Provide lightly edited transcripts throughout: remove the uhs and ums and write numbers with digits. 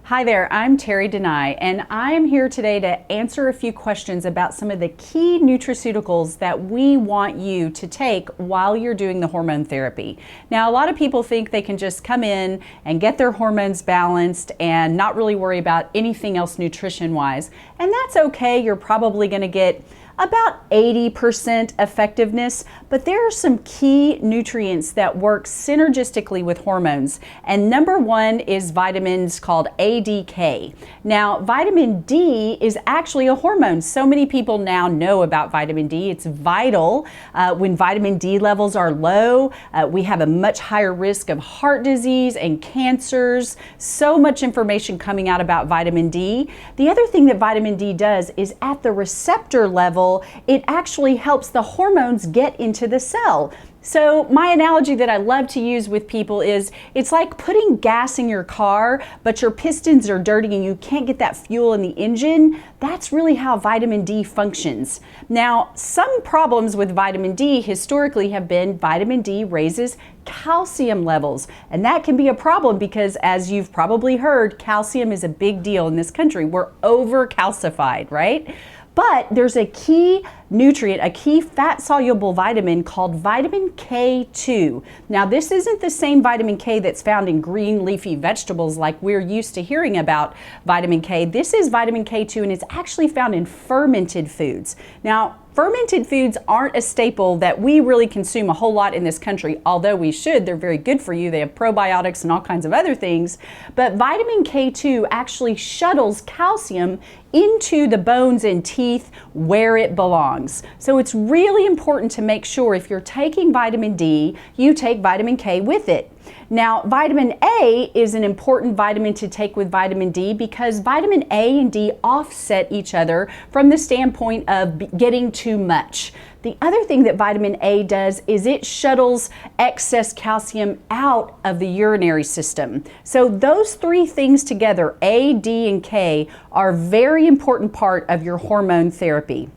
Hi there, I'm Terry Denai, and I am here today to answer a few questions about some of the key nutraceuticals that we want you to take while you're doing the hormone therapy. Now, a lot of people think they can just come in and get their hormones balanced and not really worry about anything else nutrition-wise, and that's okay. You're probably going to get about 80% effectiveness, but there are some key nutrients that work synergistically with hormones, and number one is vitamins called ADK. Now, vitamin D is actually a hormone. So many people now know about vitamin D. It's vital. When vitamin D levels are low, we have a much higher risk of heart disease and cancers. So much information coming out about vitamin D. The other thing that vitamin D does is at the receptor level, it actually helps the hormones get into the cell. So my analogy that I love to use with people is it's like putting gas in your car, but your pistons are dirty and you can't get that fuel in the engine. That's really how vitamin D functions. Now, some problems with vitamin D historically have been vitamin D raises calcium levels, and that can be a problem because, as you've probably heard, calcium is a big deal in this country. We're over-calcified, right? But there's a key nutrient, a key fat-soluble vitamin called vitamin K2. Now, this isn't the same vitamin K that's found in green leafy vegetables like we're used to hearing about vitamin K. This is vitamin K2, and it's actually found in fermented foods. Now, fermented foods aren't a staple that we really consume a whole lot in this country, although we should. They're very good for you. They have probiotics and all kinds of other things. But vitamin K2 actually shuttles calcium into the bones and teeth where it belongs. So it's really important to make sure if you're taking vitamin D, you take vitamin K with it. Now, vitamin A is an important vitamin to take with vitamin D because vitamin A and D offset each other from the standpoint of getting too much. The other thing that vitamin A does is it shuttles excess calcium out of the urinary system. So those three things together, A, D, and K, are a very important part of your hormone therapy.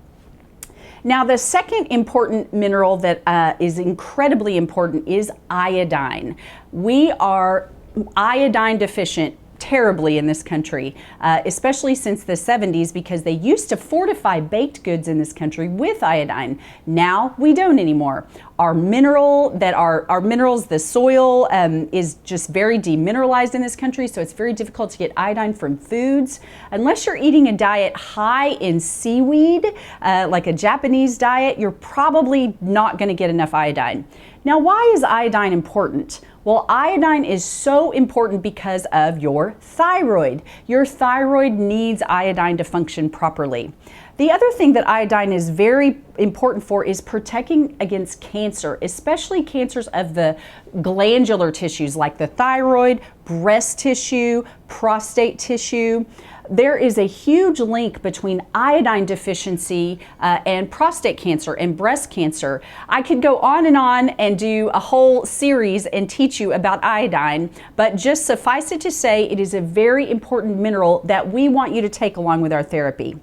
Now, the second important mineral that is incredibly important is iodine. We are iodine deficient terribly in this country, especially since the 70s, because they used to fortify baked goods in this country with iodine. Now we don't anymore. Our minerals, the soil is just very demineralized in this country, so it's very difficult to get iodine from foods. Unless you're eating a diet high in seaweed, like a Japanese diet, you're probably not going to get enough iodine. Now, why is iodine important? Well, iodine is so important because of your thyroid. Your thyroid needs iodine to function properly. The other thing that iodine is very important for is protecting against cancer, especially cancers of the glandular tissues like the thyroid, breast tissue, prostate tissue. There is a huge link between iodine deficiency and prostate cancer and breast cancer. I could go on and do a whole series and teach you about iodine, but just suffice it to say it is a very important mineral that we want you to take along with our therapy.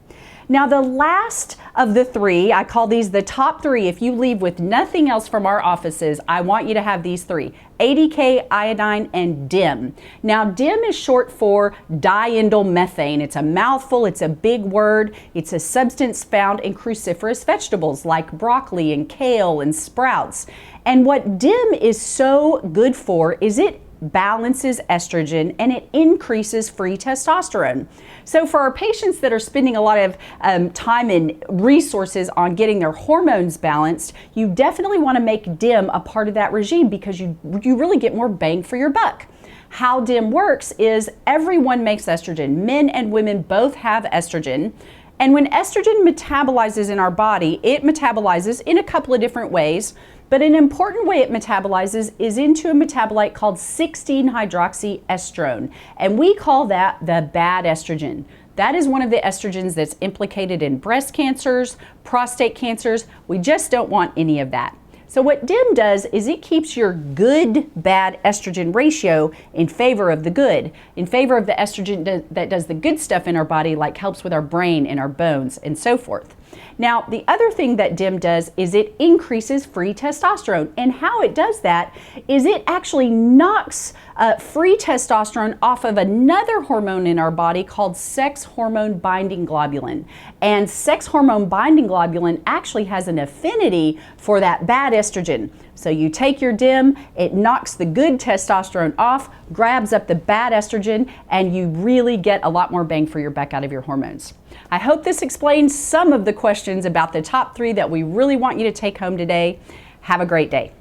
Now, the last of the three, I call these the top three. If you leave with nothing else from our offices, I want you to have these three: ADK, iodine, and DIM. Now, DIM is short for diindolylmethane. It's a mouthful, it's a big word. It's a substance found in cruciferous vegetables like broccoli and kale and sprouts. And what DIM is so good for is it balances estrogen and it increases free testosterone. So for our patients that are spending a lot of time and resources on getting their hormones balanced, you definitely want to make DIM a part of that regime because you really get more bang for your buck. How DIM works is everyone makes estrogen. Men and women both have estrogen. And when estrogen metabolizes in our body, it metabolizes in a couple of different ways. But an important way it metabolizes is into a metabolite called 16-hydroxyestrone. And we call that the bad estrogen. That is one of the estrogens that's implicated in breast cancers, prostate cancers. We just don't want any of that. So what DIM does is it keeps your good-bad estrogen ratio in favor of the good, in favor of the estrogen that does the good stuff in our body, like helps with our brain and our bones and so forth. Now, the other thing that DIM does is it increases free testosterone. And how it does that is it actually knocks free testosterone off of another hormone in our body called sex hormone binding globulin. And sex hormone binding globulin actually has an affinity for that bad estrogen. So you take your DIM, it knocks the good testosterone off, grabs up the bad estrogen, and you really get a lot more bang for your buck out of your hormones. I hope this explains some of the questions about the top 3 that we really want you to take home today. Have a great day.